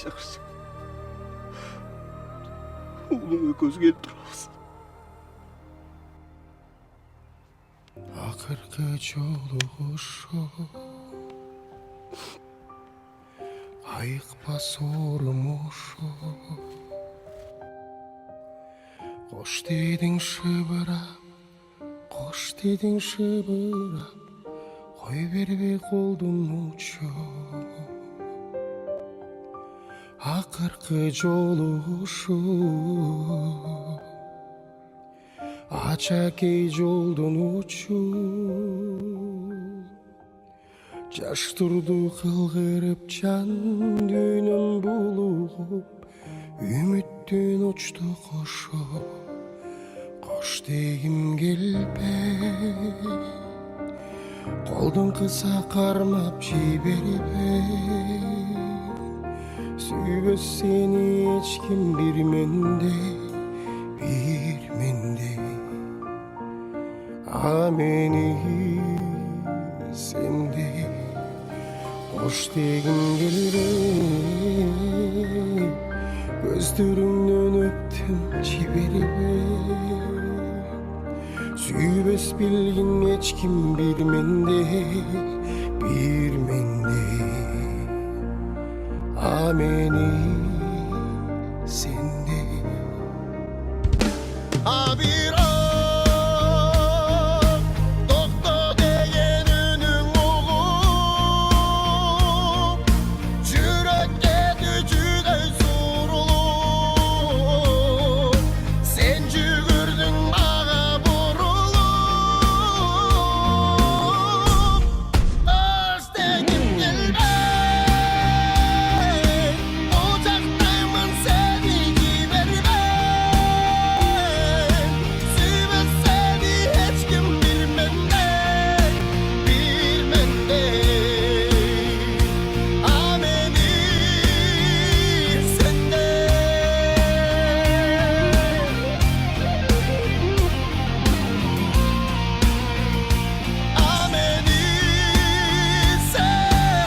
чакырсаң уулуң экөөбүз келип турабыз. Акыркы жолугушуу айыкпас урмушу, кош дедиң шыбырап, кош дедиң шыбырап, кой бербей колдун учу. Акыркы жолугушуу ачакей жолдон учу, жаш турду кылгырып жан дүйнөм булугуп, үмүттүн учту кошо, кош дегим келбейт, колдон кыса кармап жибербейт. Сүйбөс сени эч ким бир мендей, а мени сендей. Кош дегим келбейт, көздөрүңдөн өптүм жибербейт. Сүйбөс билгин эч ким бир мендей, а мени сендей. А бир